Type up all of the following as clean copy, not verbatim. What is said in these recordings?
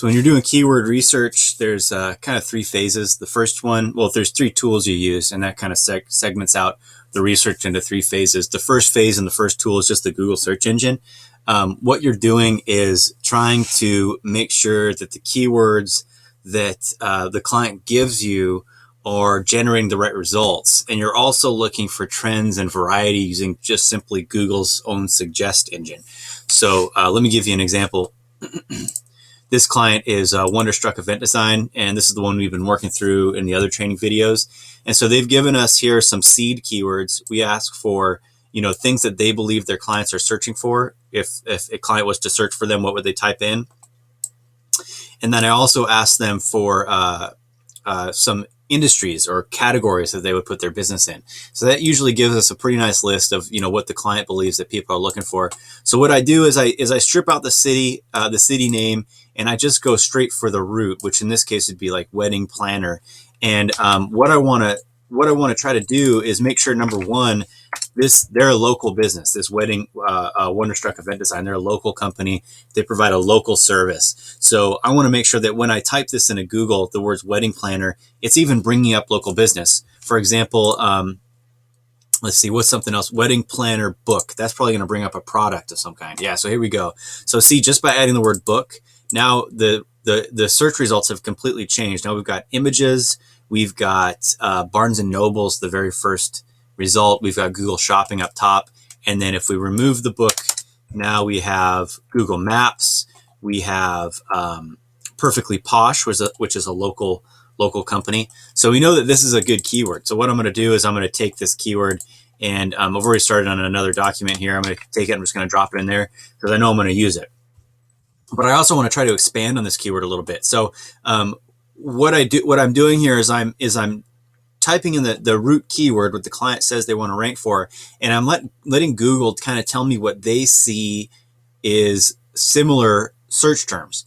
So when you're doing keyword research, there's kind of three phases. The first one, well, there's three tools you use, and that kind of segments out the research into three phases. The first phase and the first tool is just the Google search engine. What you're doing is trying to make sure that the keywords that the client gives you are generating the right results. And you're also looking for trends and variety using just simply Google's own suggest engine. So let me give you an example. This client is Wonderstruck Event Design, and this is the one we've been working through in the other training videos. And so they've given us here some seed keywords. We ask for, things that they believe their clients are searching for. If a client was to search for them, what would they type in? And then I also ask them for some industries or categories that they would put their business in. So that usually gives us a pretty nice list of, what the client believes that people are looking for. So what I do is I strip out the city name, and I just go straight for the root, which in this case would be like wedding planner. And what I want to try to do is make sure, number one, they're a local business. This wedding Wonderstruck Event Design, they're a local company. They provide a local service. So I want to make sure that when I type this into Google, the words wedding planner, it's even bringing up local business. For example, let's see, what's something else? Wedding planner book. That's probably going to bring up a product of some kind. Yeah, so here we go. So see, just by adding the word book, now the search results have completely changed. Now we've got images, we've got Barnes & Noble's the very first result, we've got Google Shopping up top, and then if we remove the book, now we have Google Maps, we have Perfectly Posh, which is a local company. So we know that this is a good keyword. So what I'm going to do is I'm going to take this keyword, and I've already started on another document here. I'm going to take it, I'm just going to drop it in there because I know I'm going to use it. But I also want to try to expand on this keyword a little bit. So what I'm doing here is I'm typing in the root keyword, what the client says they want to rank for, and I'm letting Google kind of tell me what they see is similar search terms.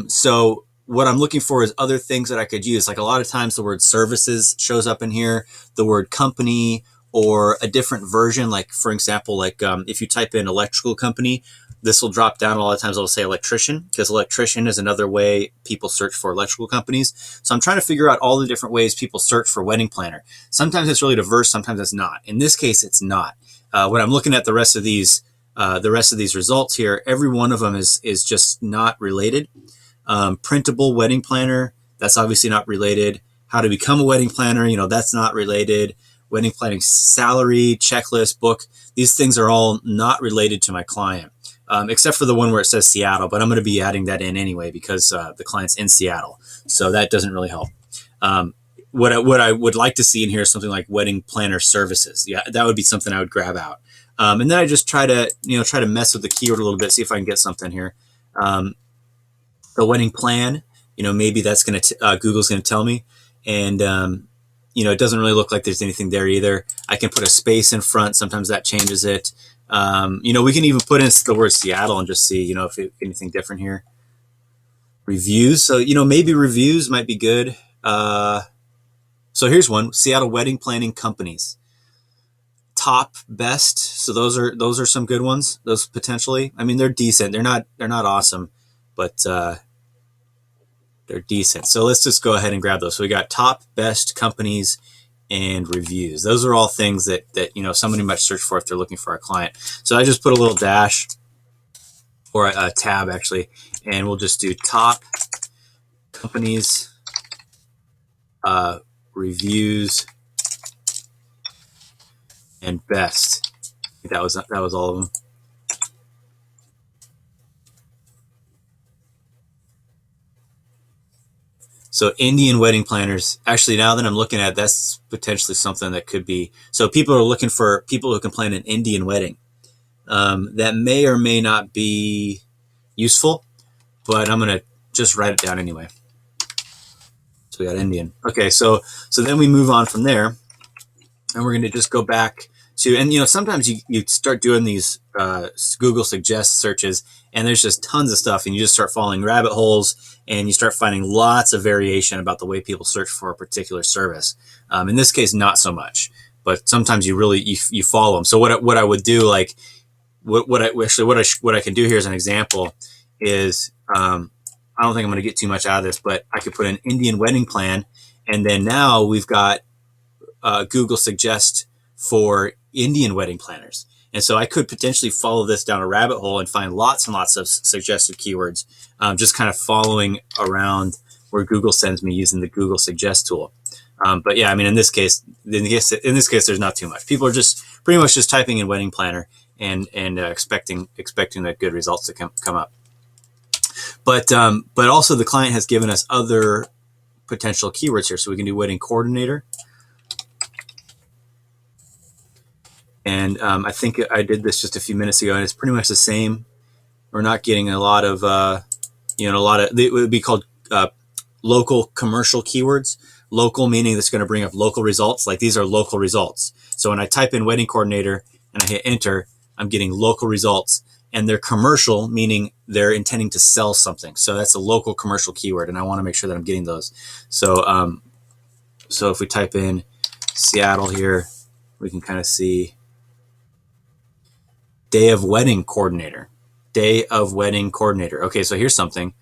So what I'm looking for is other things that I could use. Like a lot of times the word services shows up in here, the word company, or a different version. Like for example, if you type in electrical company, this will drop down. A lot of times it'll say electrician, because electrician is another way people search for electrical companies. So I'm trying to figure out all the different ways people search for wedding planner. Sometimes it's really diverse, sometimes it's not. In this case, it's not. When I'm looking at the rest of these results here, every one of them is just not related. Printable wedding planner, that's obviously not related. How to become a wedding planner, that's not related. Wedding planning salary, checklist, book, these things are all not related to my client. Except for the one where it says Seattle, but I'm going to be adding that in anyway because the client's in Seattle, so that doesn't really help. What I would like to see in here is something like wedding planner services. Yeah, that would be something I would grab out. And then I just try to mess with the keyword a little bit, see if I can get something here. The wedding plan, maybe that's going to Google's going to tell me, and it doesn't really look like there's anything there either. I can put a space in front. Sometimes that changes it. We can even put in the word Seattle and just see, if anything different here. Reviews. So, maybe reviews might be good. So here's one: Seattle wedding planning companies. Top best. So those are some good ones. Those potentially. I mean, they're decent. They're not awesome, but they're decent. So let's just go ahead and grab those. So we got top best companies and reviews. Those are all things that somebody might search for if they're looking for a client. So I just put a little dash or a tab actually, and we'll just do top companies, reviews, and best. I think that was all of them. So Indian wedding planners, actually, now that I'm looking at it, that's potentially something that could be. So people are looking for people who can plan an Indian wedding. That may or may not be useful, but I'm going to just write it down anyway. So we got Indian. Okay, so then we move on from there, and we're going to just go back to, and sometimes you start doing these Google suggest searches, and there's just tons of stuff, and you just start following rabbit holes, and you start finding lots of variation about the way people search for a particular service. In this case, not so much, but sometimes you follow them. So what I would do, like what I can do here as an example is I don't think I'm going to get too much out of this, but I could put an Indian wedding plan, and then now we've got Google Suggest for Indian wedding planners. And so I could potentially follow this down a rabbit hole and find lots and lots of suggested keywords, just kind of following around where Google sends me using the Google Suggest tool. But yeah, I mean, in this case, there's not too much. People are just pretty much just typing in wedding planner and expecting that good results to come up. But also the client has given us other potential keywords here, so we can do wedding coordinator. And I think I did this just a few minutes ago, and it's pretty much the same. We're not getting a lot of, it would be called local commercial keywords. Local meaning that's going to bring up local results. Like these are local results. So when I type in wedding coordinator and I hit enter, I'm getting local results. And they're commercial, meaning they're intending to sell something. So that's a local commercial keyword, and I want to make sure that I'm getting those. So, so if we type in Seattle here, we can kind of see day of wedding coordinator. Day of wedding coordinator. Okay, so here's something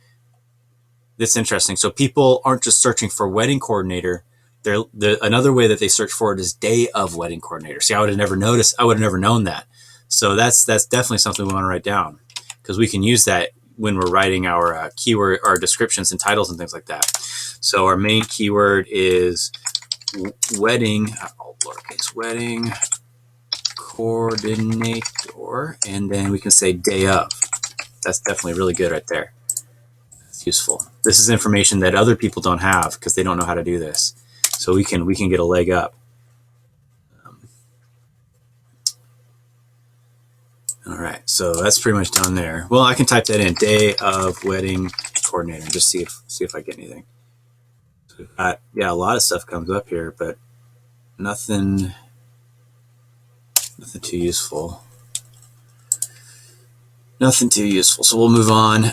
that's interesting. So people aren't just searching for wedding coordinator. Another way that they search for it is day of wedding coordinator. See, I would have never noticed. I would have never known that. So that's definitely something we want to write down, because we can use that when we're writing our keyword, our descriptions and titles and things like that. So our main keyword is wedding, all lowercase, wedding coordinator, and then we can say day of. That's definitely really good right there. That's useful. This is information that other people don't have because they don't know how to do this. So we can get a leg up. All right, so that's pretty much done there. Well, I can type that in, day of wedding coordinator, and just see if I get anything. So yeah, a lot of stuff comes up here, but nothing too useful. Nothing too useful. So we'll move on.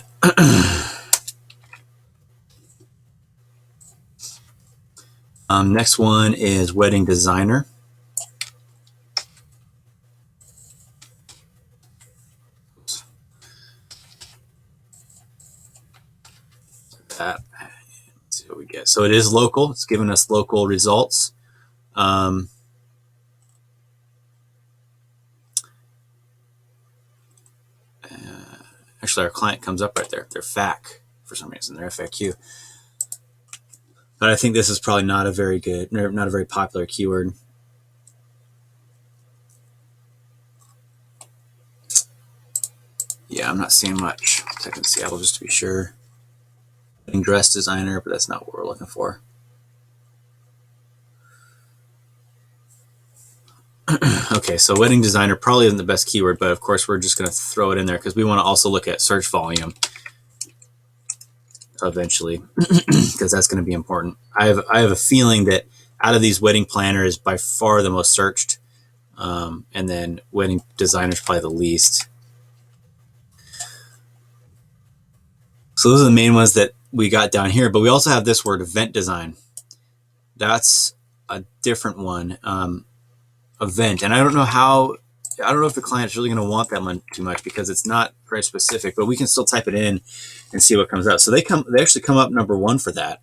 Next one is wedding designer. That. Let's see what we get. So it is local. It's giving us local results. Actually, our client comes up right there. Their FAQ for some reason. Their FAQ. But I think this is probably not a very popular keyword. Yeah, I'm not seeing much. I'll type in Seattle just to be sure. Wedding dress designer, but that's not what we're looking for. Okay, so wedding designer probably isn't the best keyword, but of course we're just going to throw it in there because we want to also look at search volume eventually, because that's going to be important. I have a feeling that out of these, wedding planner is by far the most searched, and then wedding designer is probably the least. So those are the main ones that we got down here, but we also have this word, event design. That's a different one. Event, and I don't know if the client's really going to want that one too much because it's not very specific, but we can still type it in and see what comes out. So they actually come up number one for that,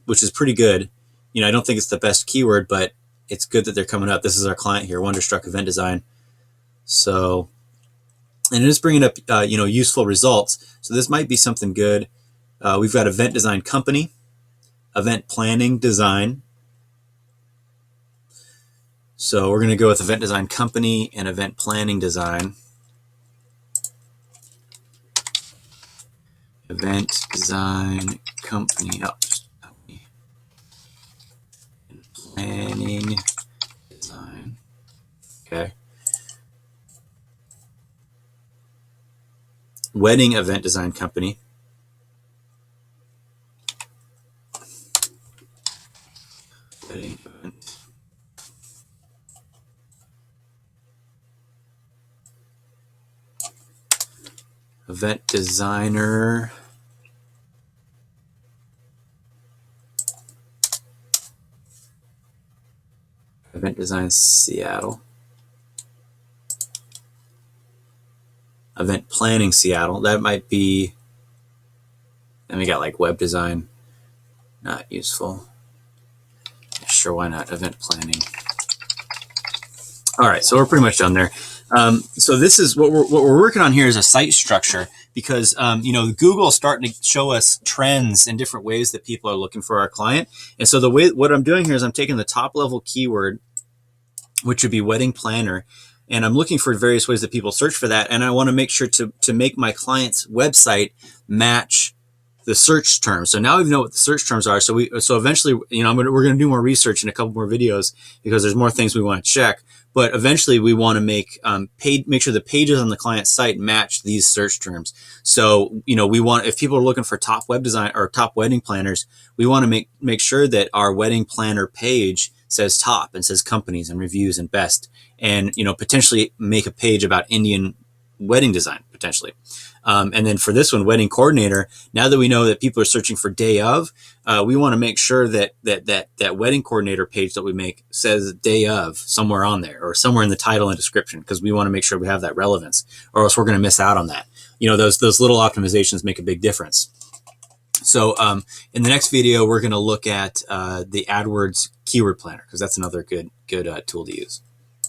which is pretty good. You know, I don't think it's the best keyword, but it's good that they're coming up. This is our client here, Wonderstruck Event Design. So, and it is bringing up, useful results. So this might be something good. We've got event design company, event planning design. So we're going to go with event design company and event planning design. Event design company, planning design. Okay. Wedding event design company. Wedding event. Event designer. Event design Seattle. Event planning Seattle. That might be Then we got like web design, not useful. Sure, why not? Event planning. All right, so we're pretty much done there. So this is what we're working on here is a site structure, because Google is starting to show us trends in different ways that people are looking for our client. And so what I'm doing here is I'm taking the top level keyword, which would be wedding planner, and I'm looking for various ways that people search for that. And I want to make sure to make my client's website match the search terms. So now we know what the search terms are. So eventually, we're going to do more research in a couple more videos, because there's more things we want to check. But eventually, we want to make sure the pages on the client site match these search terms. So if people are looking for top web design or top wedding planners, we want to make sure that our wedding planner page says top and says companies and reviews and best, and potentially make a page about Indian wedding design potentially. And then for this one, wedding coordinator, now that we know that people are searching for day of, we want to make sure that wedding coordinator page that we make says day of somewhere on there, or somewhere in the title and description, because we want to make sure we have that relevance, or else we're going to miss out on that. Those little optimizations make a big difference. So in the next video, we're going to look at the AdWords keyword planner, because that's another good tool to use.